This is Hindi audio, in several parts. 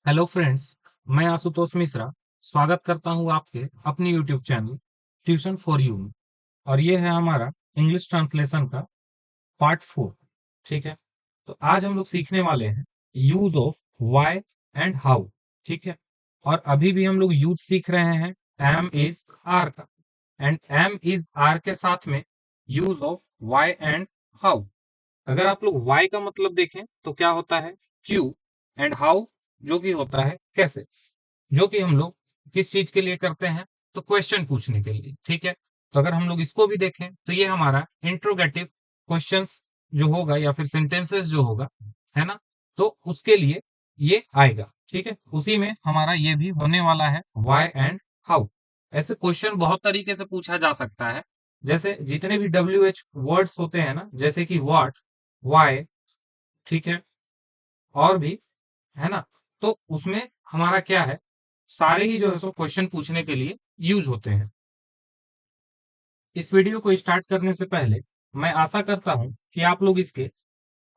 हेलो फ्रेंड्स, मैं आशुतोष मिश्रा स्वागत करता हूं आपके अपने YouTube channel tuition for you में। और ये है हमारा इंग्लिश ट्रांसलेशन का पार्ट 4। ठीक है, तो आज हम लोग सीखने वाले हैं use of why and how. ठीक है, और अभी भी हम लोग यूज सीख रहे हैं एम इज आर का, एंड एम इज आर के साथ में use of why and how. अगर आप लोग वाई का मतलब देखें तो क्या होता है क्यों, एंड हाउ जो कि होता है कैसे, जो कि हम लोग किस चीज के लिए करते हैं, तो क्वेश्चन पूछने के लिए। ठीक है, तो अगर हम लोग इसको भी देखें तो ये हमारा इंट्रोगेटिव क्वेश्चंस जो होगा या फिर सेंटेंसेस जो होगा, है ना, तो उसके लिए ये आएगा। ठीक है, उसी में हमारा ये भी होने वाला है वाई एंड हाउ। ऐसे क्वेश्चन बहुत तरीके से पूछा जा सकता है, जैसे जितने भी WH वर्ड्स होते हैं ना, जैसे कि व्हाट, वाई, ठीक है, और भी, है ना, तो उसमें हमारा क्या है, सारे ही जो है सो क्वेश्चन पूछने के लिए यूज होते हैं। इस वीडियो को स्टार्ट करने से पहले मैं आशा करता हूं कि आप लोग इसके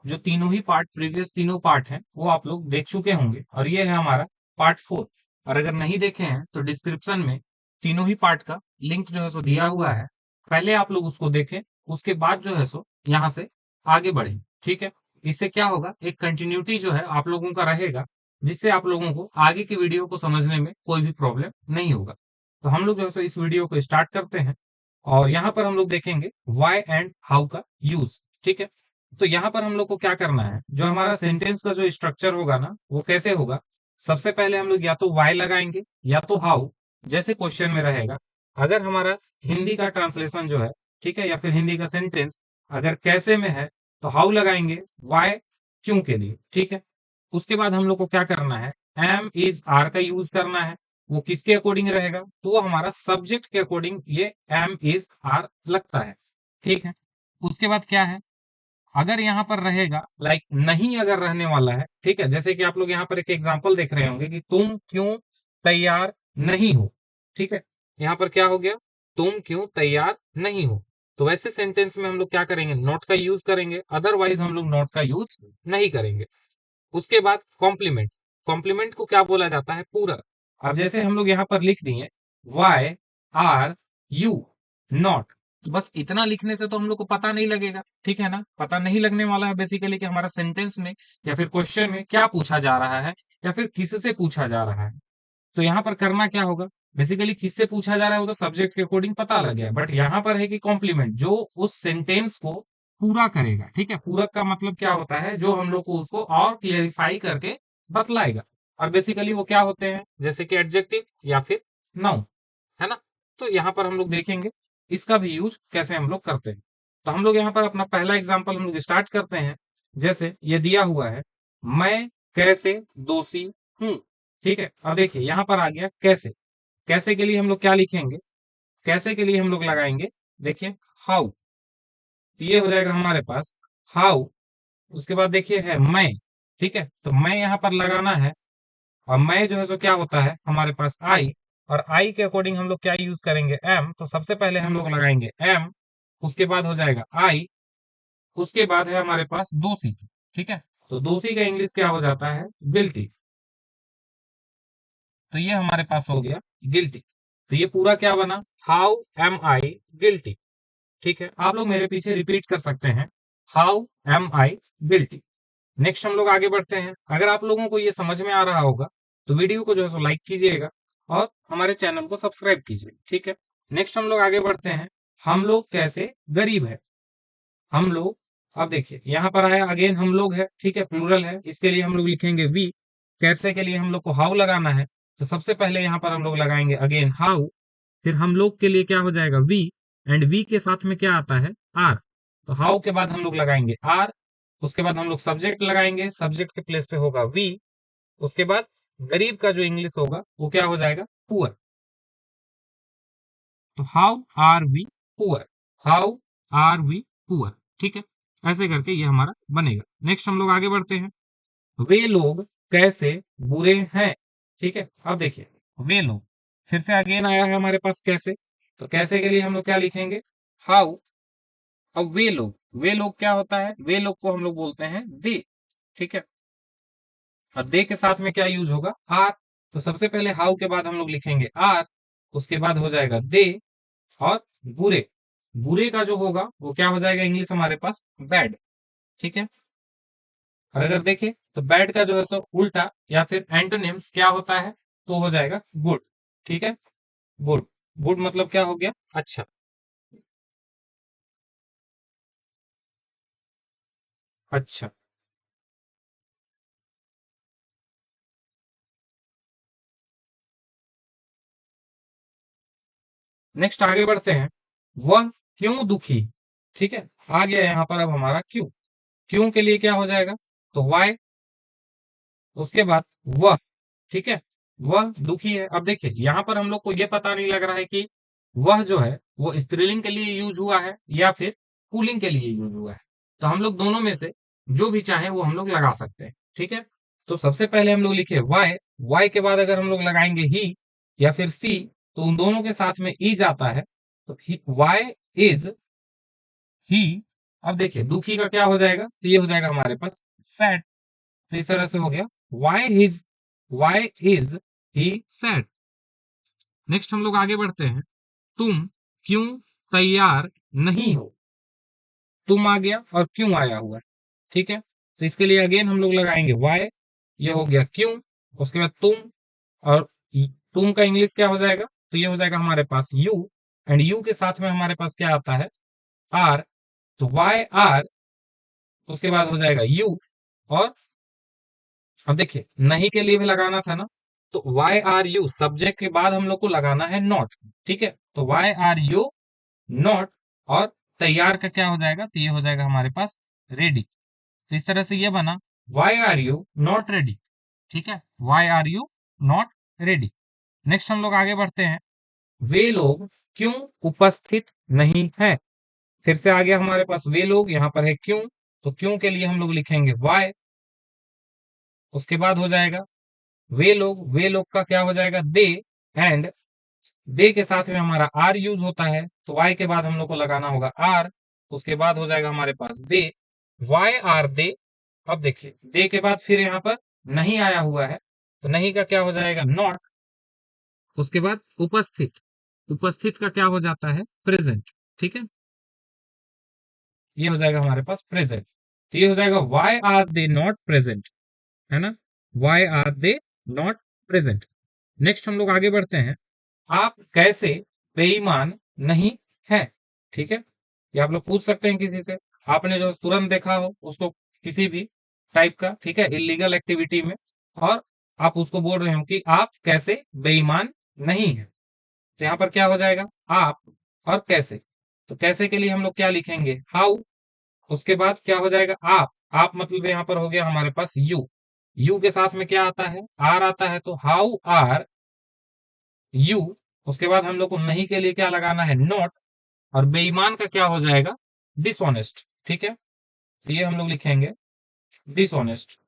जो तीनों ही पार्ट, प्रीवियस तीनों पार्ट हैं, वो आप लोग देख चुके होंगे, और ये है हमारा पार्ट 4। और अगर नहीं देखे हैं तो डिस्क्रिप्शन में तीनों ही पार्ट का लिंक जो है सो दिया हुआ है, पहले आप लोग उसको देखें, उसके बाद जो है सो यहाँ से आगे बढ़ें। ठीक है, इससे क्या होगा, एक कंटिन्यूटी जो है आप लोगों का रहेगा, जिससे आप लोगों को आगे की वीडियो को समझने में कोई भी प्रॉब्लम नहीं होगा। तो हम लोग जो है सो इस वीडियो को स्टार्ट करते हैं, और यहाँ पर हम लोग देखेंगे वाई एंड हाउ का यूज। ठीक है, तो यहाँ पर हम लोग को क्या करना है, जो हमारा सेंटेंस का जो स्ट्रक्चर होगा ना, वो कैसे होगा। सबसे पहले हम लोग या तो वाई लगाएंगे या तो हाउ, जैसे क्वेश्चन में रहेगा। अगर हमारा हिंदी का ट्रांसलेशन जो है, ठीक है, या फिर हिंदी का सेंटेंस अगर कैसे में है, तो हाउ लगाएंगे, वाई क्यों के लिए। ठीक है, उसके बाद हम लोग को क्या करना है, एम इज आर का यूज करना है। वो किसके अकॉर्डिंग रहेगा, तो वो हमारा सब्जेक्ट के अकॉर्डिंग ये एम इज आर लगता है। ठीक है, उसके बाद क्या है, अगर यहाँ पर रहेगा लाइक नहीं अगर रहने वाला है, ठीक है, जैसे कि आप लोग यहाँ पर एक एग्जांपल देख रहे होंगे कि तुम क्यों तैयार नहीं हो। ठीक है, यहाँ पर क्या हो गया, तुम क्यों तैयार नहीं हो। तो वैसे सेंटेंस में हम लोग क्या करेंगे, नॉट का यूज करेंगे, अदरवाइज हम लोग नॉट का यूज नहीं करेंगे। उसके बाद कॉम्प्लीमेंट, कॉम्प्लीमेंट को क्या बोला जाता है, पूरक। अब जैसे हम लोग यहाँ पर लिख दिए वाई आर यू नॉट, तो बस इतना लिखने से तो हम लोग को पता नहीं लगेगा, ठीक है ना, पता नहीं लगने वाला है बेसिकली कि हमारा सेंटेंस में या फिर क्वेश्चन में क्या पूछा जा रहा है, या फिर किससे पूछा जा रहा है। तो यहाँ पर करना क्या होगा, बेसिकली किससे पूछा जा रहा है वो तो सब्जेक्ट के अकॉर्डिंग पता लग गया, बट यहाँ पर है कि कॉम्प्लीमेंट जो उस सेंटेंस को पूरा करेगा। ठीक है, पूरक का मतलब क्या होता है, जो हम लोग को उसको और क्लियरिफाई करके बतलाएगा। और बेसिकली वो क्या होते हैं, जैसे कि एडजेक्टिव या फिर नाउन, है ना। तो यहाँ पर हम लोग देखेंगे इसका भी यूज कैसे हम लोग करते हैं। तो हम लोग यहाँ पर अपना पहला एग्जाम्पल हम लोग स्टार्ट करते हैं। जैसे ये दिया हुआ है, मैं कैसे दोषी हूं। ठीक है, अब देखिए यहाँ पर आ गया कैसे। कैसे के लिए हम लोग क्या लिखेंगे, कैसे के लिए हम लोग लगाएंगे, देखिए हाउ, तो ये हो जाएगा हमारे पास हाउ। उसके बाद देखिए है मैं, ठीक है, तो मैं यहाँ पर लगाना है, और मैं जो है सो क्या होता है हमारे पास आई, और आई के अकॉर्डिंग हम लोग क्या यूज करेंगे, एम। तो सबसे पहले हम लोग लगाएंगे एम, उसके बाद हो जाएगा आई, उसके बाद है हमारे पास दोषी। ठीक है, तो दोषी का इंग्लिश क्या हो जाता है, गिल्टी। तो ये हमारे पास हो गया गिल्टी। तो ये पूरा क्या बना, हाउ एम आई गिल्टी। ठीक है, आप लोग मेरे पीछे रिपीट कर सकते हैं, how am I guilty. Next हम लोग आगे बढ़ते हैं। अगर आप लोगों को ये समझ में आ रहा होगा तो वीडियो को जो है सो लाइक कीजिएगा, और हमारे चैनल को सब्सक्राइब कीजिए। ठीक है, नेक्स्ट हम लोग आगे बढ़ते हैं, हम लोग कैसे गरीब है। हम लोग, अब देखिए यहाँ पर आया अगेन हम लोग है, ठीक है, प्लूरल है, इसके लिए हम लोग लिखेंगे वी। कैसे के लिए हम लोग को हाउ लगाना है, तो सबसे पहले यहाँ पर हम लोग लगाएंगे अगेन हाउ, फिर हम लोग के लिए क्या हो जाएगा वी, एंड वी के साथ में क्या आता है, आर। तो हाउ के बाद हम लोग लगाएंगे आर, उसके बाद हम लोग सब्जेक्ट लगाएंगे, सब्जेक्ट के प्लेस पे होगा वी। उसके बाद गरीब का जो इंग्लिश होगा वो क्या हो जाएगा, पुअर। तो how are we poor, how are we poor. ठीक है, ऐसे करके ये हमारा बनेगा। नेक्स्ट हम लोग आगे बढ़ते हैं, वे लोग कैसे बुरे हैं। ठीक है, अब देखिए वे लोग, फिर से अगेन आया है हमारे पास कैसे। तो कैसे के लिए हम लोग क्या लिखेंगे, हाउ। अब वे लोग, वे लोग क्या होता है, वे लोग को हम लोग बोलते हैं दे। ठीक है, और दे के साथ में क्या यूज होगा, आर। तो सबसे पहले हाउ के बाद हम लोग लिखेंगे आर, उसके बाद हो जाएगा दे, और बुरे, बुरे का जो होगा वो क्या हो जाएगा इंग्लिश हमारे पास, बैड। ठीक है। और अगर देखें तो बैड का जो है सो उल्टा या फिर एंटोनिम्स क्या होता है, तो हो जाएगा गुड। ठीक है। गुड, गुड मतलब क्या हो गया, अच्छा। अच्छा, नेक्स्ट आगे बढ़ते हैं। वह क्यों दुखी। ठीक है। आ गया यहाँ पर अब हमारा क्यों। क्यों के लिए क्या हो जाएगा, तो वाई, उसके बाद वह। ठीक है। वह दुखी है। अब देखिए यहाँ पर हम लोग को ये पता नहीं लग रहा है कि वह जो है वो स्त्रीलिंग के लिए यूज हुआ है या फिर पुल्लिंग के लिए यूज हुआ है। तो हम लोग दोनों में से जो भी चाहे वो हम लोग लगा सकते हैं। ठीक है। तो सबसे पहले हम लोग लिखे वाई, वाई के बाद अगर हम लोग लगाएंगे ही या फिर सी, तो उन दोनों के साथ में ई जाता है। तो वाई इज ही। अब देखिए दुखी का क्या हो जाएगा, तो ये हो जाएगा हमारे पास सैड। तो इस तरह से हो गया why is he sad. Next हम लोग आगे बढ़ते हैं। तुम क्यों तैयार नहीं हो। तुम आ गया और क्यों आया हुआ है। ठीक है। तो इसके लिए अगेन हम लोग लगाएंगे वाई, ये हो गया क्यों, उसके बाद तुम, और तुम का इंग्लिश क्या हो जाएगा, तो ये हो जाएगा हमारे पास यू, एंड यू के साथ में हमारे पास क्या आता है, आर। तो वाई आर, उसके बाद हो जाएगा यू, और अब देखिए नहीं के लिए भी लगाना था ना, तो वाई आर यू सब्जेक्ट के बाद हम लोग को लगाना है नॉट। ठीक है। तो वाई आर यू नॉट, और तैयार का क्या हो जाएगा, तो ये हो जाएगा हमारे पास रेडी। तो इस तरह से ये बना why are you not ready. ठीक है। Why are you not ready. Next हम लोग आगे बढ़ते हैं। वे लोग क्यों उपस्थित नहीं है। फिर से आ गया हमारे पास वे लोग, यहां पर है क्यों, तो क्यों के लिए हम लोग लिखेंगे वाई, उसके बाद हो जाएगा वे लोग, वे लोग का क्या हो जाएगा दे, एंड दे के साथ में हमारा आर यूज होता है, तो वाई के बाद हम लोग को लगाना होगा आर, उसके बाद हो जाएगा हमारे पास दे, वाई आर दे। अब देखिए दे के बाद फिर यहाँ पर नहीं आया हुआ है, तो नहीं का क्या हो जाएगा नॉट, उसके बाद उपस्थित, उपस्थित का क्या हो जाता है प्रेजेंट। ठीक है। ये हो जाएगा हमारे पास प्रेजेंट। तो ये हो जाएगा why are they not present, है ना, why are they not present. Next हम लोग आगे बढ़ते हैं। आप कैसे बेईमान नहीं हैं। ठीक है। ये आप लोग पूछ सकते हैं किसी से, आपने जो तुरंत देखा हो उसको, किसी भी टाइप का, ठीक है, इलीगल एक्टिविटी में, और आप उसको बोल रहे हो कि आप कैसे बेईमान नहीं है। तो यहाँ पर क्या हो जाएगा, आप और कैसे। तो कैसे के लिए हम लोग क्या लिखेंगे, हाउ। उसके बाद क्या हो जाएगा आप मतलब यहाँ पर हो गया हमारे पास यू, यू के साथ में क्या आता है, आर आता है, तो हाउ आर यू। उसके बाद हम लोग को नहीं के लिए क्या लगाना है नॉट, और बेईमान का क्या हो जाएगा डिसऑनेस्ट। ठीक है। तो ये हम लोग लिखेंगे डिसऑनेस्ट,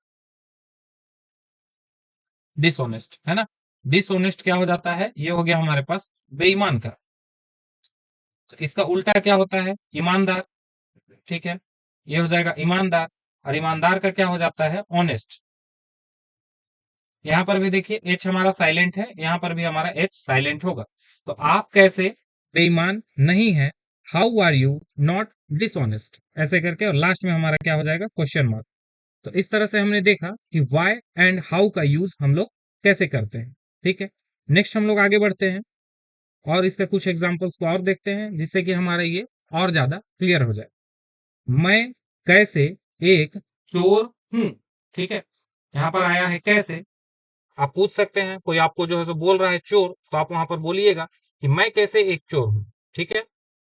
डिसऑनेस्ट, है ना। डिसऑनेस्ट क्या हो जाता है, ये हो गया हमारे पास बेईमान का। तो इसका उल्टा क्या होता है, ईमानदार। ठीक है। ये हो जाएगा ईमानदार, और ईमानदार का क्या हो जाता है ऑनेस्ट। यहाँ पर भी देखिए एच हमारा साइलेंट है, यहाँ पर भी हमारा एच साइलेंट होगा। तो आप कैसे बेईमान नहीं है, how are you not dishonest, ऐसे करके, और लास्ट में हमारा क्या हो जाएगा क्वेश्चन मार्क। तो इस तरह से हमने देखा कि वाई एंड हाउ का यूज हम लोग कैसे करते हैं। ठीक है। नेक्स्ट हम लोग आगे बढ़ते हैं और इसका कुछ एग्जांपल्स को और देखते हैं, जिससे कि हमारा ये और ज्यादा क्लियर हो जाए। मैं कैसे एक चोर हूं। ठीक है। यहाँ पर आया है कैसे, आप पूछ सकते हैं, कोई आपको जो है सो बोल रहा है चोर, तो आप वहां पर बोलिएगा कि मैं कैसे एक चोर हूं। ठीक है।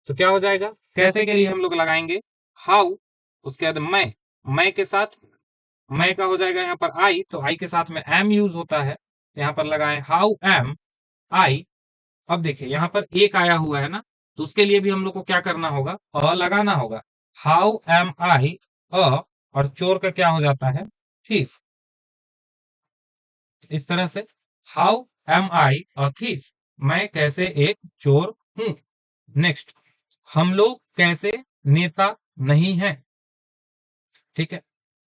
तो क्या हो जाएगा, कैसे के लिए हम लोग लगाएंगे हाउ, उसके बाद मैं के साथ, मैं का हो जाएगा यहाँ पर आई, तो आई के साथ में एम यूज होता है, यहाँ पर लगाएं हाउ एम आई। अब देखिए यहाँ पर एक आया हुआ है ना, तो उसके लिए भी हम लोग को क्या करना होगा, अ लगाना होगा, हाउ एम आई अ, और चोर का क्या हो जाता है थीफ। इस तरह से how am I a thief, मैं कैसे एक चोर हूं। नेक्स्ट, हम लोग कैसे नेता नहीं हैं। ठीक है।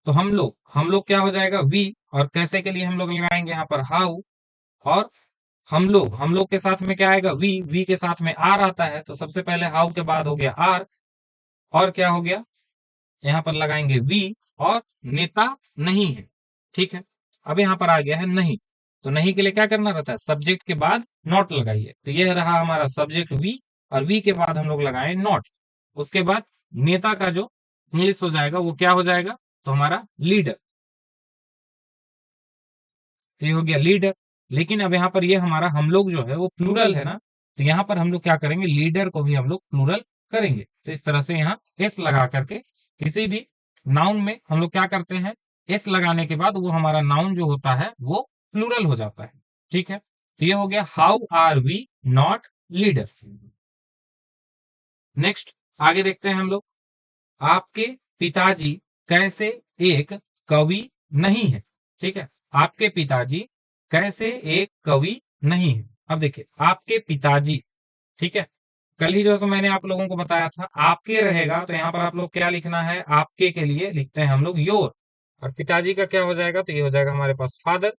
तो हम लोग क्या हो जाएगा वी, और कैसे के लिए हम लोग लगाएंगे यहाँ पर हाउ, और हम लोग के साथ में क्या आएगा, वी के साथ में आर आता है, तो सबसे पहले हाउ के बाद हो गया आर, और क्या हो गया, यहाँ पर लगाएंगे वी, और नेता नहीं है। ठीक है, अब यहाँ पर आ गया है नहीं, तो नहीं के लिए क्या करना रहता है, सब्जेक्ट के बाद नॉट लगाइए, तो यह रहा हमारा सब्जेक्ट वी, और वी के बाद हम लोग लगाए नॉट। उसके बाद नेता का जो इंग्लिश हो जाएगा वो क्या हो जाएगा, तो हमारा लीडर, तो ये हो गया लीडर। लेकिन अब यहाँ पर ये हमारा हम लोग जो है वो प्लूरल है ना, तो यहाँ पर हम लोग क्या करेंगे, लीडर को भी हम लोग प्लूरल करेंगे। तो इस तरह से यहाँ एस लगा करके किसी भी नाउन में हम लोग क्या करते हैं, एस लगाने के बाद वो हमारा नाउन जो होता है वो प्लूरल हो जाता है। ठीक है, तो ये हो गया how are we not leader. Next आगे देखते हैं हम लोग, आपके पिताजी कैसे एक कवि नहीं है। ठीक है, आपके पिताजी कैसे एक कवि नहीं है। अब देखिए आपके पिताजी, ठीक है, कल ही जो मैंने आप लोगों को बताया था आपके रहेगा, तो यहाँ पर आप लोग क्या लिखना है, आपके के लिए लिखते हैं हम लोग योर, और पिताजी का क्या हो जाएगा, तो ये हो जाएगा हमारे पास फादर।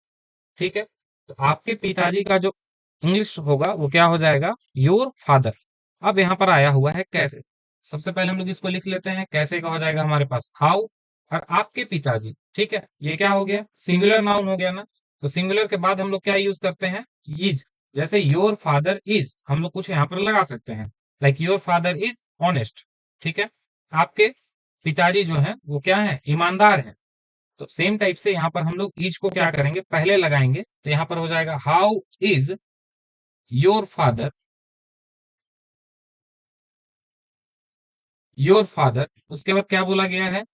ठीक है, तो आपके पिताजी का जो इंग्लिश होगा वो क्या हो जाएगा, योर फादर। अब यहाँ पर आया हुआ है कैसे, सबसे पहले हम लोग इसको लिख लेते हैं, कैसे का हो जाएगा हमारे पास हाउ, और आपके पिताजी, ठीक है, ये क्या हो गया, सिंगुलर नाउन हो गया ना, तो सिंगुलर के बाद हम लोग क्या यूज करते हैं, इज। जैसे योर फादर इज हम लोग कुछ यहाँ पर लगा सकते हैं, like your father is honest. ठीक है, आपके पिताजी जो है वो क्या है, ईमानदार है। तो सेम टाइप से यहाँ पर हम लोग इज को क्या करेंगे, पहले लगाएंगे, तो यहाँ पर हो जाएगा how is your father, your father. उसके बाद क्या बोला गया है,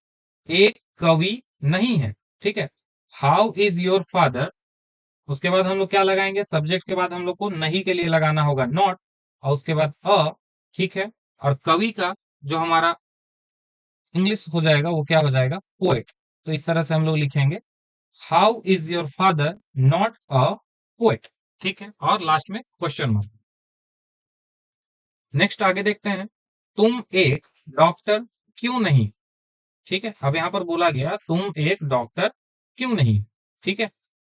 एक कवि नहीं है। ठीक है, हाउ इज योर फादर, उसके बाद हम लोग क्या लगाएंगे, सब्जेक्ट के बाद हम लोग को नहीं के लिए लगाना होगा नॉट, और उसके बाद अ। ठीक है, और कवि का जो हमारा इंग्लिश हो जाएगा वो क्या हो जाएगा, पोएट। तो इस तरह से हम लोग लिखेंगे how is your father not a poet. ठीक है, और लास्ट में क्वेश्चन मार्क। नेक्स्ट आगे देखते हैं, तुम एक डॉक्टर क्यों नहीं। ठीक है, अब यहां पर बोला गया तुम एक डॉक्टर क्यों नहीं। ठीक है,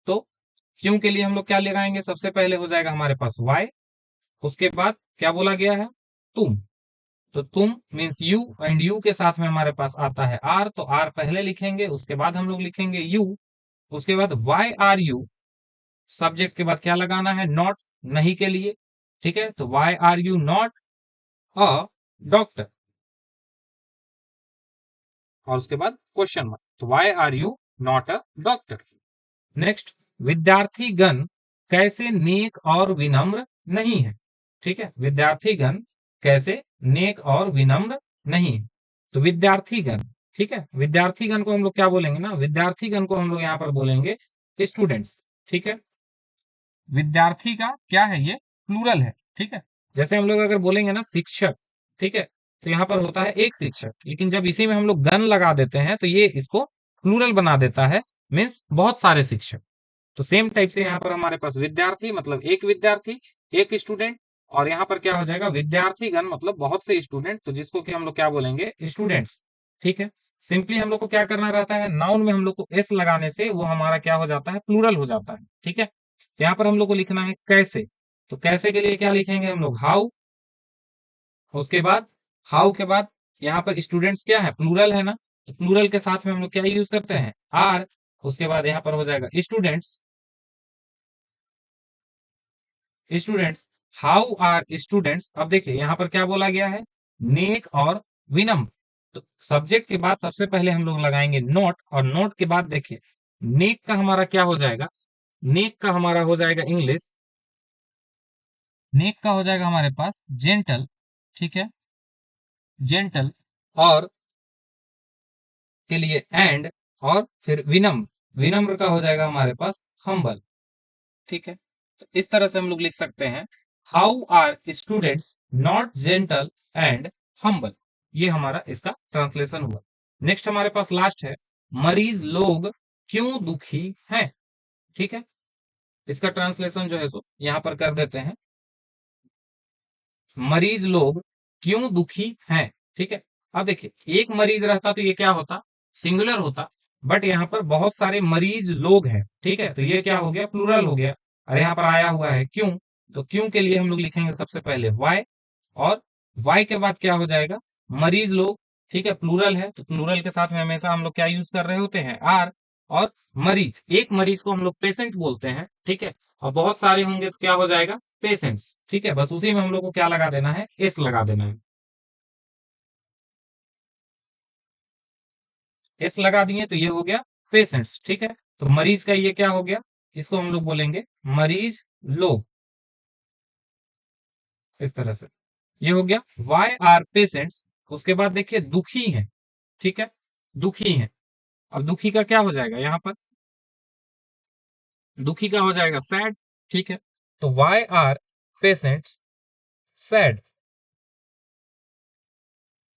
तो क्यों के लिए हम लोग क्या लगाएंगे, सबसे पहले हो जाएगा हमारे पास वाई, उसके बाद क्या बोला गया है, तुम। तो तुम मीन्स यू, एंड यू के साथ में हमारे पास आता है आर, तो आर पहले लिखेंगे, उसके बाद हम लोग लिखेंगे यू। उसके बाद वाई आर यू, सब्जेक्ट के बाद क्या लगाना है, नॉट, नहीं के लिए। ठीक है, तो why are you not a doctor, और उसके बाद क्वेश्चन मार्क, तो why are you not a doctor. Next, विद्यार्थी गण कैसे नेक और विनम्र नहीं है। ठीक है, विद्यार्थी गण कैसे नेक और विनम्र नहीं है, तो विद्यार्थी गण, ठीक है, विद्यार्थी गण को हम लोग क्या बोलेंगे ना, विद्यार्थी गण को हम लोग यहाँ पर बोलेंगे स्टूडेंट्स। ठीक है, विद्यार्थी का क्या है, ये प्लूरल है। ठीक है, जैसे हम लोग अगर बोलेंगे ना शिक्षक, ठीक है, तो यहाँ पर होता है एक शिक्षक, लेकिन जब इसी में हम लोग गण लगा देते हैं तो ये इसको प्लूरल बना देता है, मीन्स बहुत सारे शिक्षक। तो सेम टाइप से यहाँ पर हमारे पास विद्यार्थी मतलब एक विद्यार्थी, एक स्टूडेंट, और यहाँ पर क्या हो जाएगा, विद्यार्थी गण मतलब बहुत से स्टूडेंट, तो जिसको कि हम लोग क्या बोलेंगे, स्टूडेंट्स। ठीक है, सिंपली हम लोग को क्या करना रहता है, नाउन में हम लोग को एस लगाने से वो हमारा क्या हो जाता है, प्लूरल हो जाता है। ठीक है, तो यहाँ पर हम लोग को लिखना है कैसे, तो कैसे के लिए क्या लिखेंगे हम लोग, हाउ। उसके बाद हाउ के बाद यहाँ पर स्टूडेंट्स क्या है, प्लूरल है ना, तो प्लूरल के साथ में हम लोग क्या यूज करते हैं, आर। उसके बाद यहाँ पर हो जाएगा students, students, how are students. अब देखिए यहाँ पर क्या बोला गया है, नेक और विनम्र, तो सब्जेक्ट के बाद सबसे पहले हम लोग लगाएंगे नोट, और नोट के बाद देखिए नेक का हमारा क्या हो जाएगा, नेक का हमारा हो जाएगा इंग्लिश, नेक का हो जाएगा हमारे पास जेंटल। ठीक है, जेंटल, और के लिए एंड, और फिर विनम्र, विनम्र का हो जाएगा हमारे पास हम्बल। ठीक है, तो इस तरह से हम लोग लिख सकते हैं, how are students not gentle and humble. ये हमारा इसका ट्रांसलेशन हुआ। नेक्स्ट हमारे पास लास्ट है, मरीज लोग क्यों दुखी हैं। ठीक है, इसका ट्रांसलेशन जो है सो यहां पर कर देते हैं, मरीज लोग क्यों दुखी हैं। ठीक है, अब देखिए एक मरीज रहता तो ये क्या होता, सिंगुलर होता, बट यहाँ पर बहुत सारे मरीज लोग हैं, ठीक है, तो ये क्या हो गया, प्लूरल हो गया। और यहाँ पर आया हुआ है क्यों, तो क्यों के लिए हम लोग लिखेंगे सबसे पहले वाई, और वाई के बाद क्या हो जाएगा, मरीज लोग, ठीक है, प्लूरल है तो प्लूरल के साथ में हमेशा हम लोग क्या यूज कर रहे होते हैं, आर। और मरीज, एक मरीज को हम लोग पेशेंट बोलते हैं, ठीक है, और बहुत सारे होंगे तो क्या हो जाएगा, पेशेंट्स, ठीक है, बस उसी में हम लोग को क्या लगा देना है, एस लगा देना है। एस लगा दिए तो ये हो गया पेशेंट्स, ठीक है। तो मरीज का ये क्या हो गया, इसको हम लोग बोलेंगे मरीज लोग, इस तरह से ये हो गया वाई आर पेशेंट्स। उसके बाद देखिए दुखी है, ठीक है, दुखी है। अब दुखी का क्या हो जाएगा, यहाँ पर दुखी का हो जाएगा सैड, ठीक है, तो वाई आर पेशेंट्स सैड,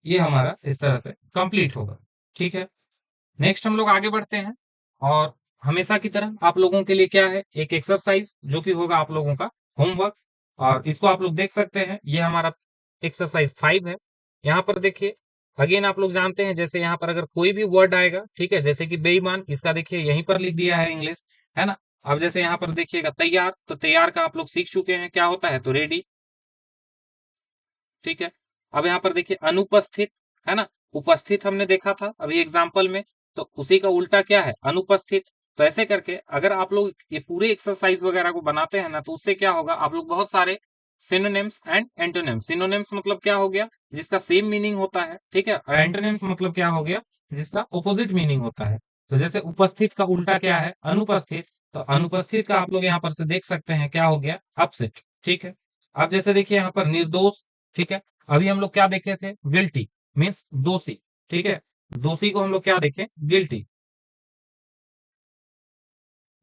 ये हमारा इस तरह से कंप्लीट होगा, ठीक है। नेक्स्ट हम लोग आगे बढ़ते हैं, और हमेशा की तरह आप लोगों के लिए क्या है, एक एक्सरसाइज जो कि होगा आप लोगों का होमवर्क, और इसको आप लोग देख सकते हैं, ये हमारा एक्सरसाइज 5 है। यहाँ पर देखिए, अगेन आप लोग जानते हैं, जैसे यहाँ पर अगर कोई भी वर्ड आएगा, ठीक है, जैसे कि बेईमान, इसका देखिए यहीं पर लिख दिया है इंग्लिश, है ना। अब जैसे यहाँ पर देखिएगा तैयार, तो तैयार का आप लोग सीख चुके हैं क्या होता है, तो रेडी, ठीक है। अब यहाँ पर देखिए अनुपस्थित, है ना, उपस्थित हमने देखा था अभी एग्जाम्पल में, तो उसी का उल्टा क्या है, अनुपस्थित। तो ऐसे करके अगर आप लोग ये पूरे एक्सरसाइज वगैरह को बनाते हैं ना, तो उससे क्या होगा, आप लोग बहुत सारे सिनोनिम्स एंड एंटोनिम्स, सिनोनिम्स मतलब क्या हो गया, जिसका सेम मीनिंग होता है, ठीक है, और एंटोनिम्स मतलब क्या हो गया, जिसका ऑपोजिट मीनिंग होता है। तो जैसे उपस्थित का उल्टा क्या है, अनुपस्थित, तो अनुपस्थित का आप लोग यहाँ पर से देख सकते हैं क्या हो गया, अपसेट, ठीक है। अब जैसे देखिए यहाँ पर निर्दोष, ठीक है, अभी हम लोग क्या देखे थे, गिल्टी मीन्स दोषी, ठीक है, दोषी को हम लोग क्या देखे, गिल्टी,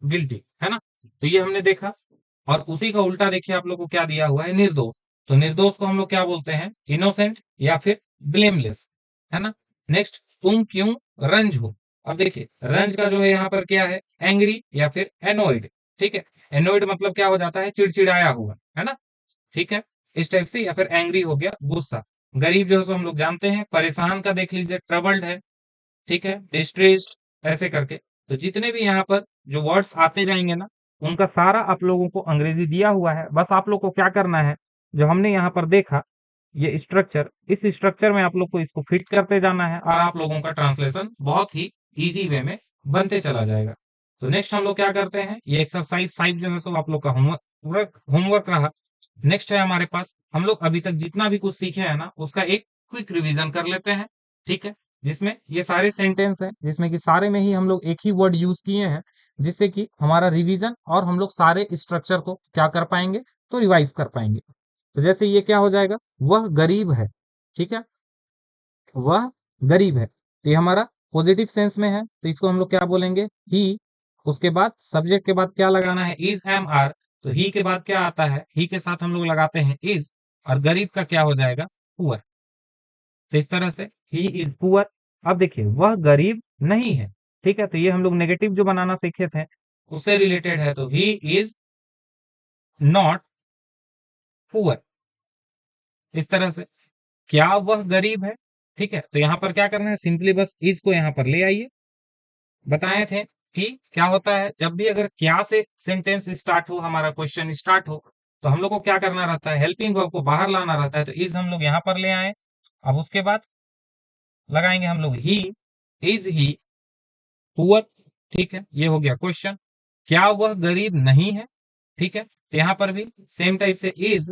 गिल्टी, है ना, तो ये हमने देखा। और उसी का उल्टा देखिए आप लोग को क्या दिया हुआ है, निर्दोष, तो निर्दोष को हम लोग क्या बोलते हैं, इनोसेंट या फिर ब्लेमलेस, है ना। नेक्स्ट, तुम क्यों रंज हो। अब देखिए रंज का जो है यहाँ पर क्या है, एंग्री या फिर एनोइड, ठीक है, एनोइड मतलब क्या हो जाता है, चिड़चिड़ाया हुआ, है ना, ठीक है, इस टाइप से, या फिर एंग्री हो गया, गुस्सा। गरीब जो है सो हम लोग जानते हैं, परेशान का देख लीजिए, ट्रबल्ड है, ठीक है, डिस्ट्रेस्ड, ऐसे करके। तो जितने भी यहाँ पर जो वर्ड्स आते जाएंगे ना, उनका सारा आप लोगों को अंग्रेजी दिया हुआ है, बस आप लोग को क्या करना है, जो हमने यहाँ पर देखा ये स्ट्रक्चर, इस स्ट्रक्चर में आप लोग को इसको फिट करते जाना है, और आप लोगों का ट्रांसलेशन बहुत ही इजी वे में बनते चला जाएगा। तो नेक्स्ट हम लोग क्या करते हैं, ये एक्सरसाइज 5 जो है सो आप लोग का होमवर्क होमवर्क रहा। नेक्स्ट है हमारे पास, हम लोग अभी तक जितना भी कुछ सीखे हैं ना, उसका एक क्विक रिवीजन कर लेते हैं, ठीक है, जिसमें ये सारे सेंटेंस हैं, जिसमें कि सारे में ही हम लोग एक ही वर्ड यूज किए हैं, जिससे कि हमारा रिवीजन और हम लोग सारे स्ट्रक्चर को क्या कर पाएंगे, तो रिवाइज कर पाएंगे। तो जैसे ये क्या हो जाएगा, वह गरीब है, ठीक है, वह गरीब है, तो ये हमारा पॉजिटिव सेंस में है, तो इसको हम लोग क्या बोलेंगे, ही। उसके बाद सब्जेक्ट के बाद क्या लगाना है, इज एम आर, तो ही के बाद क्या आता है, ही के साथ हम लोग लगाते हैं इज, और गरीब का क्या हो जाएगा, पुअर। तो इस तरह से ही इज पुअर। अब देखिए वह गरीब नहीं है, ठीक है, तो ये हम लोग नेगेटिव जो बनाना सीखे थे उससे रिलेटेड है, तो ही इज नॉट पुअर, इस तरह से। क्या वह गरीब है, ठीक है, तो यहां पर क्या करना है, सिंपली बस इज को यहां पर ले आइए। बताए थे कि क्या होता है, जब भी अगर क्या से सेंटेंस स्टार्ट हो, हमारा क्वेश्चन स्टार्ट हो, तो हम लोग को क्या करना रहता है, हेल्पिंग वर्ब को बाहर लाना रहता है, तो इज हम लोग यहां पर ले आए। अब उसके बाद लगाएंगे हम लोग ही, इज ही पुअर, ठीक है, ये हो गया क्वेश्चन। क्या वह गरीब नहीं है, ठीक है, तो यहां पर भी सेम टाइप से इज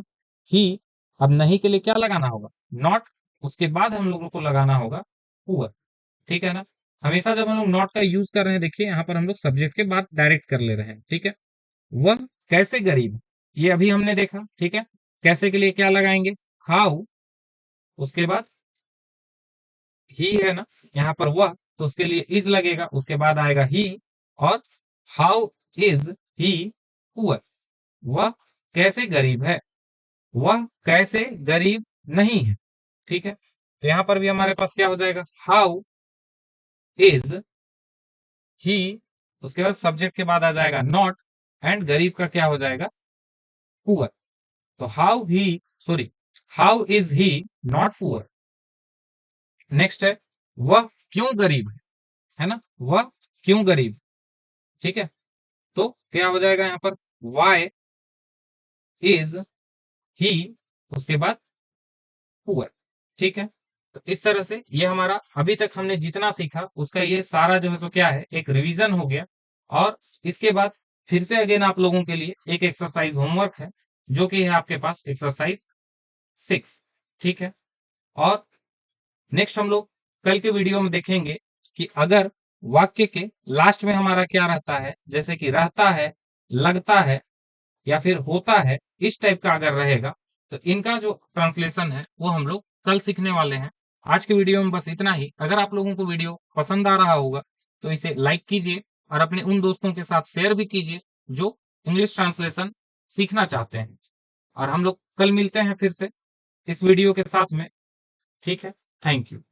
ही। अब नहीं के लिए क्या लगाना होगा, नॉट, उसके बाद हम लोगों को लगाना होगा पुअर, ठीक है ना। हमेशा जब हम लोग नॉट का यूज कर रहे हैं, देखिए यहाँ पर हम लोग सब्जेक्ट के बाद डायरेक्ट कर ले रहे हैं, ठीक है। वह कैसे गरीब है, ये अभी हमने देखा, ठीक है, कैसे के लिए क्या लगाएंगे, हाउ, उसके बाद ही है ना, यहाँ पर वह, तो उसके लिए इज लगेगा, उसके बाद आएगा ही, और हाउ इज ही पुअर, वह कैसे गरीब है, वह कैसे गरीब नहीं है, ठीक है। तो यहां पर भी हमारे पास क्या हो जाएगा, हाउ इज ही, उसके बाद सब्जेक्ट के बाद आ जाएगा नॉट, एंड गरीब का क्या हो जाएगा, पुअर। तो how he, sorry, how is he not poor. Next है, वह क्यों गरीब है ना, वह क्यों गरीब, ठीक है। तो क्या हो जाएगा यहाँ पर, वाई इज ही, उसके बाद पुअर, ठीक है। तो इस तरह से ये हमारा अभी तक हमने जितना सीखा उसका ये सारा जो है सो क्या है, एक रिवीजन हो गया। और इसके बाद फिर से अगेन आप लोगों के लिए एक एक्सरसाइज होमवर्क है, जो कि है आपके पास एक्सरसाइज 6, ठीक है। और नेक्स्ट हम लोग कल के वीडियो में देखेंगे कि अगर वाक्य के लास्ट में हमारा क्या रहता है, जैसे कि रहता है, लगता है, या फिर होता है, इस टाइप का अगर रहेगा, तो इनका जो ट्रांसलेशन है वो हम लोग कल सीखने वाले हैं। आज के वीडियो में बस इतना ही। अगर आप लोगों को वीडियो पसंद आ रहा होगा तो इसे लाइक कीजिए और अपने उन दोस्तों के साथ शेयर भी कीजिए जो इंग्लिश ट्रांसलेशन सीखना चाहते हैं। और हम लोग कल मिलते हैं फिर से इस वीडियो के साथ में, ठीक है। Thank you.